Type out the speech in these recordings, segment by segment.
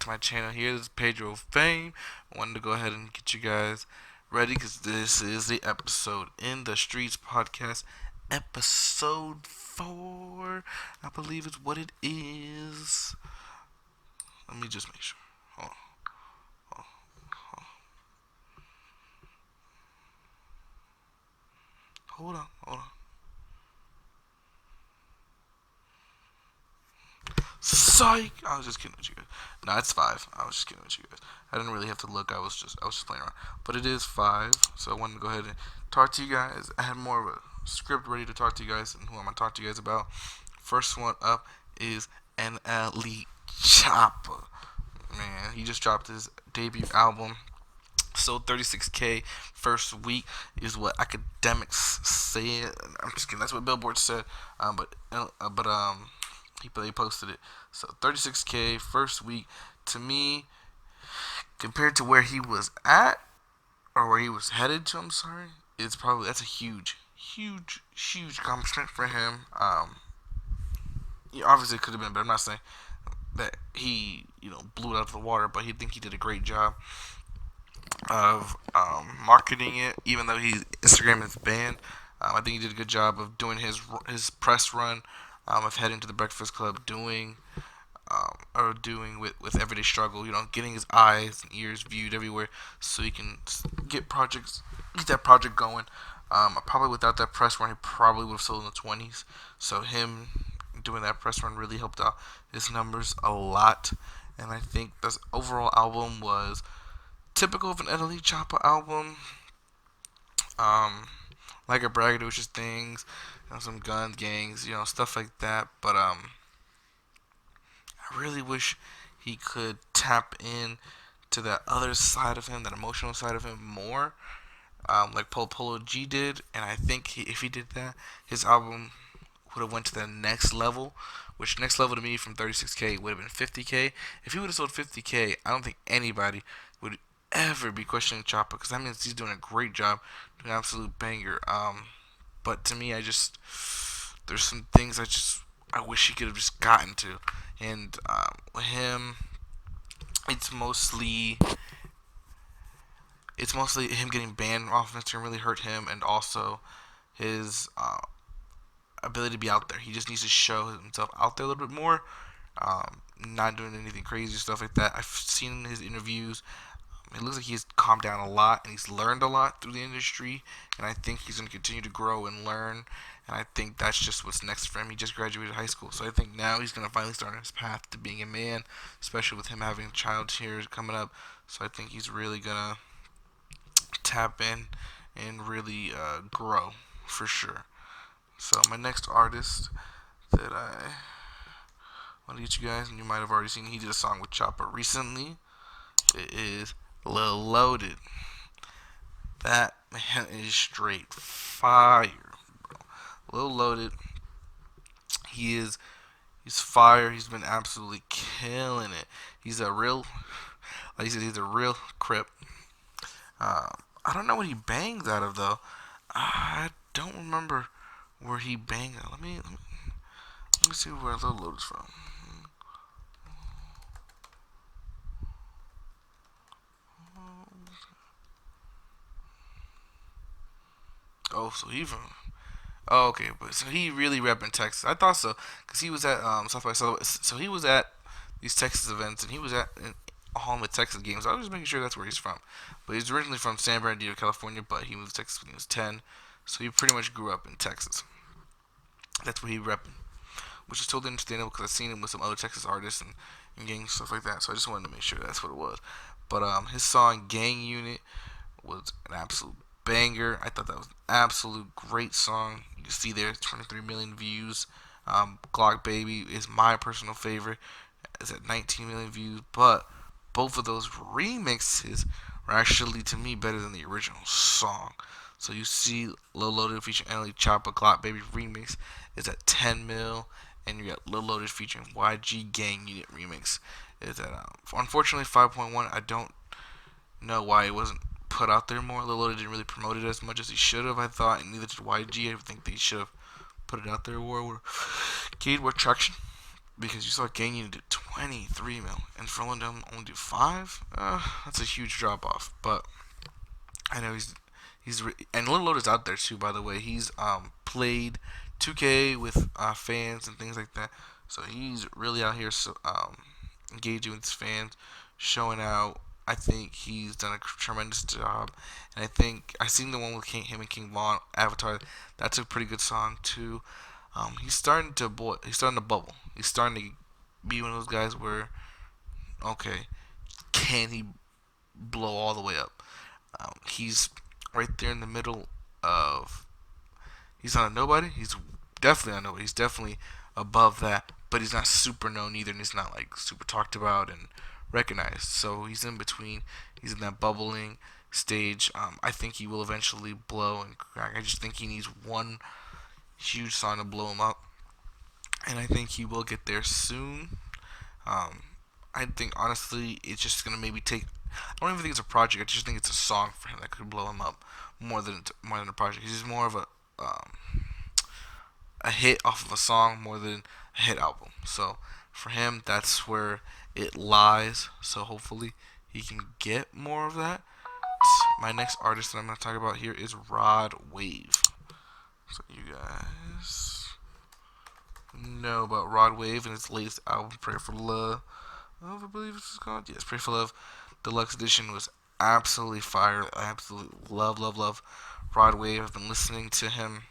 to my channel here. This is Pedro Fame. I wanted to go ahead and get you guys ready because this is the episode in the Streets podcast, episode 4. I believe is what it is. Let me just make sure. Hold on, hold on. Psych! I was just kidding with you guys. No, it's 5. I was just kidding with you guys. I didn't really have to look. I was just playing around. But it is 5. So I wanted to go ahead and talk to you guys. I had more of a script ready to talk to you guys, and who I'm gonna talk to you guys about. First one up is an elite chopper. Man, he just dropped his debut album. Sold 36K first week is what academics said. I'm just kidding. That's what Billboard said. But they posted it. So 36K first week. To me, compared to where he was at or where he was headed to, I'm sorry, that's a huge accomplishment for him. Obviously it could have been, but I'm not saying that he blew it out of the water, but he think he did a great job of marketing it, even though Instagram is banned. I think he did a good job of doing his press run, of heading to the Breakfast Club, doing with Everyday Struggle, getting his eyes and ears viewed everywhere, so he can get that project going. Probably without that press run, he probably would have sold in the 20s. So him doing that press run really helped out his numbers a lot. And I think this overall album was typical of an Elite Choppa album. Like a braggadocious things, some guns, gangs, stuff like that. But I really wish he could tap in to that other side of him, that emotional side of him more, like Polo G did. And I think if he did that, his album would have went to the next level, which next level to me from 36K would have been 50K. If he would have sold 50K, I don't think anybody would ever be questioning Choppa, because that means he's doing a great job, doing an absolute banger. But to me, there's some things I wish he could have just gotten to, and with him, it's mostly him getting banned off Instagram really hurt him, and also his ability to be out there. He just needs to show himself out there a little bit more. Not doing anything crazy, stuff like that. I've seen his interviews. It looks like he's calmed down a lot, and he's learned a lot through the industry, and I think he's going to continue to grow and learn, and I think that's just what's next for him. He just graduated high school, so I think now he's going to finally start on his path to being a man, especially with him having a child here coming up. So I think he's really going to tap in and really grow for sure. So my next artist that I want to get you guys, and you might have already seen, he did a song with Choppa recently. It is Lil Loaded. That man is straight fire, bro. Lil Loaded, he's fire. He's been absolutely killing it. He's a real, like he said, he's a real Crip. I don't know what he bangs out of though. I don't remember where he banged out. Let me see where Lil Loaded's from. Oh, so he from. Oh, okay, but so he really rep in Texas. I thought so, cause he was at South by Southwest. So he was at these Texas events, and he was at all the Texas games. I was just making sure that's where he's from. But he's originally from San Bernardino, California, but he moved to Texas when he was 10. So he pretty much grew up in Texas. That's where he repped, which is totally understandable because I've seen him with some other Texas artists and gangs, stuff like that. So I just wanted to make sure that's what it was. But his song "Gang Unit" was an absolute banger. I thought that was an absolute great song. You can see there, 23 million views. Glock Baby is my personal favorite. It's at 19 million views, but both of those remixes are actually, to me, better than the original song. So you see Lil Loaded featuring Ellie Choppa Glock Baby remix is at 10 mil, and you got Lil Loaded featuring YG Gang Unit remix is at unfortunately 5.1. I don't know why it wasn't put out there more. Lil Loaded didn't really promote it as much as he should have, I thought, and neither did YG. I think they should have put it out there more, gained more traction. because you saw Gagnon do 23 mil, and for London only do 5. That's a huge drop off. But I know and Lil Load is out there too. By the way, he's played 2K with fans and things like that. So he's really out here, so, engaging with his fans, showing out. I think he's done a tremendous job, and I think I seen the one with him and King Von Avatar. That's a pretty good song too. He's starting to He's starting to bubble. He's starting to be one of those guys where, okay, can he blow all the way up? He's right there in the middle of. He's not a nobody. He's definitely not a nobody. He's definitely above that, but he's not super known either, and he's not like super talked about and recognized. So he's in between. He's in that bubbling stage. I think he will eventually blow and crack. I just think he needs one huge song to blow him up, and I think he will get there soon. Um, I think honestly, it's just gonna maybe take. I don't even think it's a project. I just think it's a song for him that could blow him up more than a project. He's more of a hit off of a song more than a hit album. So for him, that's where it lies. So hopefully he can get more of that. My next artist that I'm gonna talk about here is Rod Wave. So you guys know about Rod Wave and his latest album, Pray for Love. I believe it's called. Yes, Pray for Love. Deluxe edition was absolutely fire. I absolutely love Rod Wave. I've been listening to him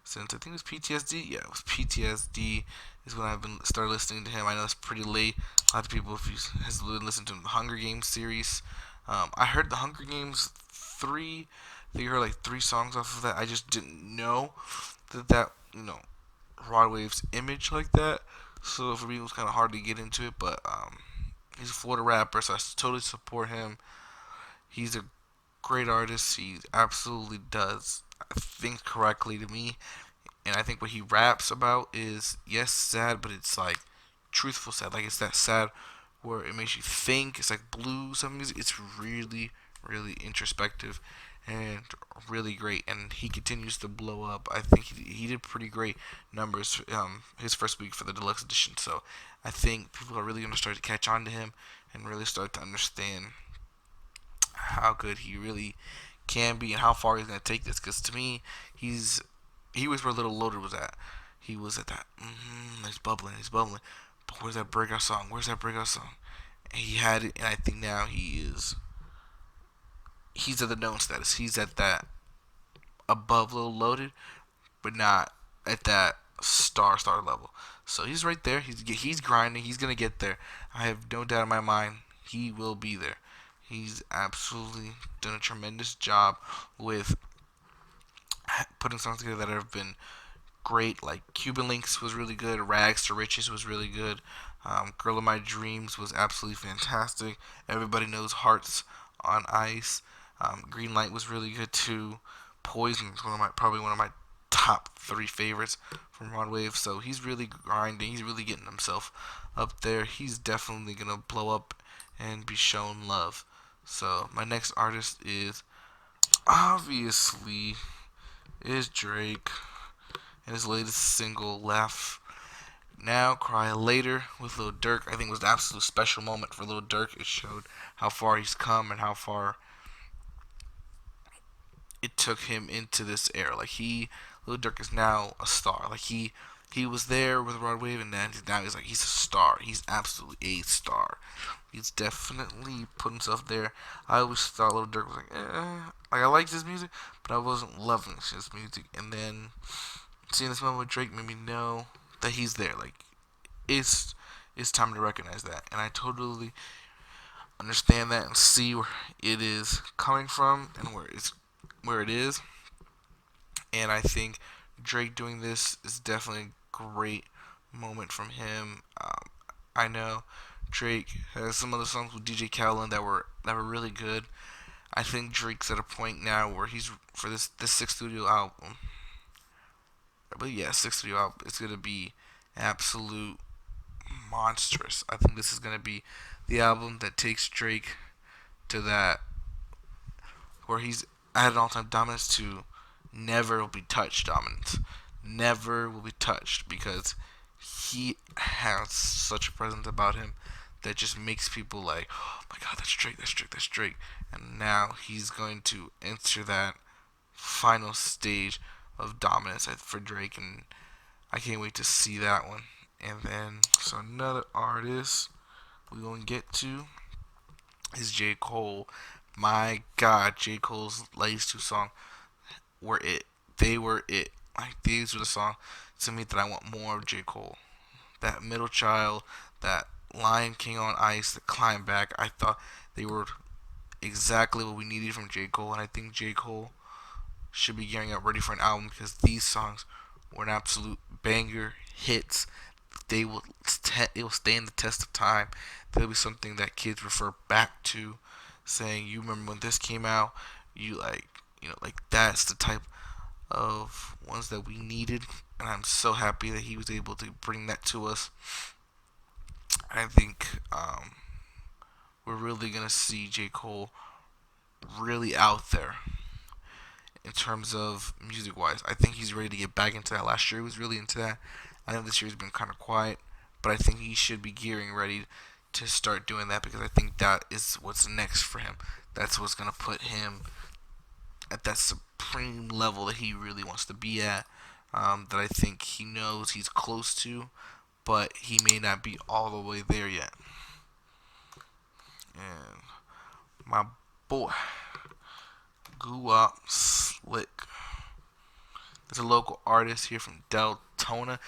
since I think it was PTSD. Yeah, it was PTSD is when I've been started listening to him. I know it's pretty late. A lot of people if you has listened to the Hunger Games series. I heard the Hunger Games 3. I think I heard like 3 songs off of that. I just didn't know that Rod Wave's image like that. So for me, it was kind of hard to get into it. But he's a Florida rapper, so I totally support him. He's a great artist. He absolutely does things correctly to me. And I think what he raps about is, yes, sad, but it's like truthful sad. Like it's that sad where it makes you think. It's like blues, some music. It's really, really introspective and really great. And he continues to blow up. I think he did pretty great numbers his first week for the deluxe edition. So I think people are really going to start to catch on to him and really start to understand how good he really can be and how far he's going to take this. Because to me, he was where Little Loader was at. He was at that. He's bubbling. But where's that breakout song? Where's that breakout song? And he had it, and I think now he's at the known status. He's at that above Little Loaded, but not at that star level. So he's right there. He's grinding. He's gonna get there. I have no doubt in my mind he will be there. He's absolutely done a tremendous job with putting songs together that have been great. Like Cuban Links was really good. Rags to Riches was really good. Girl of My Dreams was absolutely fantastic. Everybody knows Hearts on Ice. Green Light was really good too. Poison is probably one of my top 3 favorites from Rod Wave. So he's really grinding. He's really getting himself up there. He's definitely gonna blow up and be shown love. So my next artist is obviously Drake and his latest single "Laugh Now, Cry Later" with Lil Durk. I think it was an absolute special moment for Lil Durk. It showed how far he's come and how far it took him into this era. Lil Durk is now a star. He was there with Rod Wave, and then now he's a star. He's absolutely a star. He's definitely put himself there. I always thought Lil Durk was like I liked his music, but I wasn't loving his music. And then seeing this moment with Drake made me know that he's there. Like it's time to recognize that, and I totally understand that and see where it is coming from and where it is. And I think Drake doing this is definitely a great moment from him. I know Drake has some other songs with DJ Khaled that were really good. I think Drake's at a point now where he's for this sixth studio album. I believe sixth studio album. It's gonna be absolute monstrous. I think this is gonna be the album that takes Drake to that where he's at an all-time dominance to never will be touched dominance. Never will be touched because he has such a presence about him that just makes people like, oh my god, that's Drake, that's Drake, that's Drake. And now he's going to enter that final stage of dominance for Drake, and I can't wait to see that one. And then, so another artist we're going to get to is J. Cole. My God, J. Cole's latest two songs were it. They were it. Like, these were the songs to me that I want more of J. Cole. That Middle Child, that Lion King on Ice, the Climb Back. I thought they were exactly what we needed from J. Cole, and I think J. Cole should be gearing up ready for an album because these songs were an absolute banger hits. It will stand the test of time. They'll be something that kids refer back to, saying, "You remember when this came out? You like, like that's the type of ones that we needed." And I'm so happy that he was able to bring that to us. I think we're really gonna see J. Cole really out there in terms of music wise. I think he's ready to get back into that. Last year he was really into that. I know this year's been kind of quiet, but I think he should be gearing ready to start doing that because I think that is what's next for him. That's what's gonna put him at that supreme level that he really wants to be at. That I think he knows he's close to, but he may not be all the way there yet. And my boy, Goo Up Slick. There's a local artist here from Deltona.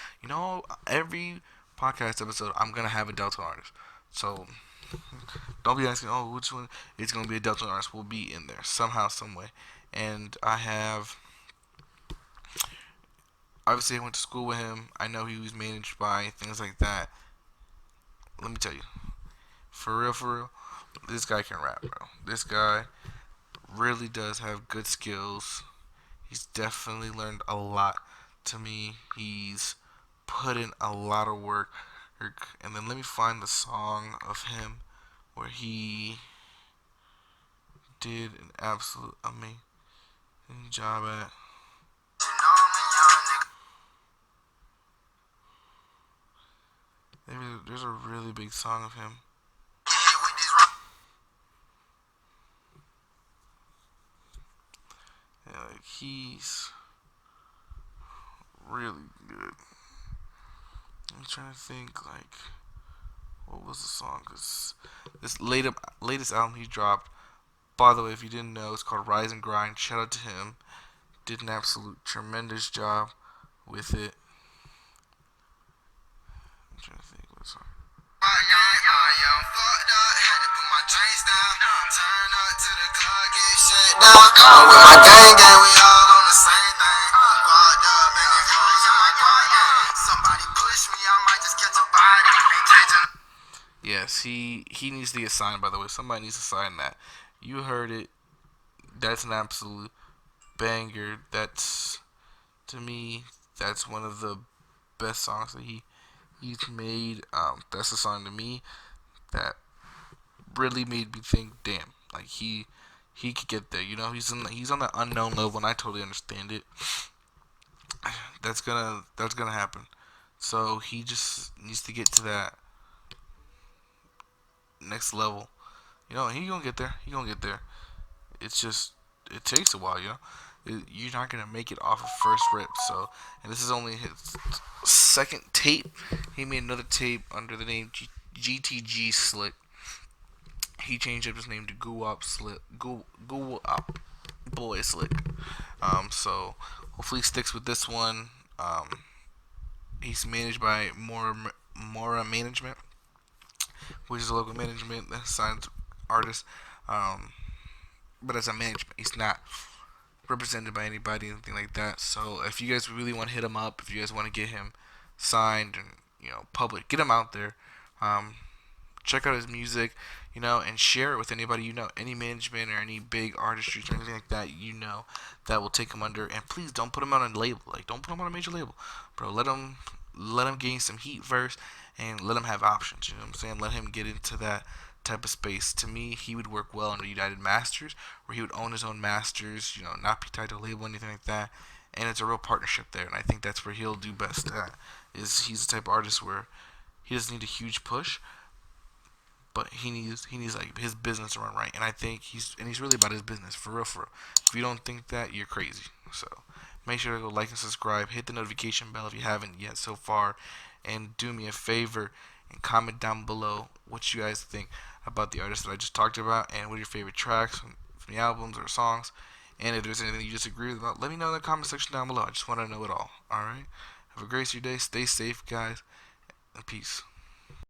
Every podcast episode, I'm going to have a Deltona artist. So don't be asking, oh, which one? It's going to be a Deltona artist. Will be in there somehow, some way. And obviously, I went to school with him. I know he was managed by things like that. Let me tell you, for real, this guy can rap, bro. This guy really does have good skills. He's definitely learned a lot. To me, he's put in a lot of work. And then let me find the song of him where he did an absolute amazing job at. There's a really big song of him. Yeah, like he's really good. I'm trying to think like what was the song? Cause this latest album he dropped. By the way, if you didn't know, it's called Rise and Grind. Shout out to him. Did an absolute tremendous job with it. I'm trying to think what song. Yes, he needs to get signed. By the way, somebody needs to sign that. You heard it. That's an absolute banger. That's to me. That's one of the best songs that he's made. That's a song to me that really made me think, damn, like he could get there. He's on that unknown level, and I totally understand it. That's gonna happen. So he just needs to get to that next level. He gonna get there. He gonna get there. It's just it takes a while. You're not gonna make it off of first rip. So, and this is only his second tape. He made another tape under the name GTG Slick. He changed up his name to Goo Up Slick. Goo Up Boy Slick. So hopefully he sticks with this one. He's managed by Mora Management, which is a local management that signs artists. But as a management, he's not represented by anybody, anything like that. So if you guys really want to hit him up, if you guys want to get him signed and public, get him out there. Check out his music, and share it with anybody any management or any big artistry or anything like that that will take him under. And please don't put him on a label. Like, don't put him on a major label, bro. Let him gain some heat first, and let him have options. You know what I'm saying? Let him get into that type of space. To me, he would work well under United Masters, where he would own his own masters. Not be tied to a label, anything like that, and it's a real partnership there. And I think that's where he'll do best. Is he's the type of artist where he doesn't need a huge push, but he needs like his business to run right. And I think he's really about his business for real, for real. If you don't think that, you're crazy. So make sure to go like and subscribe, hit the notification bell if you haven't yet so far, and do me a favor and comment down below what you guys think about the artists that I just talked about, and what are your favorite tracks from the albums or songs. And if there's anything you disagree with, let me know in the comment section down below. I just want to know it all. Alright? Have a great day. Stay safe, guys. And peace.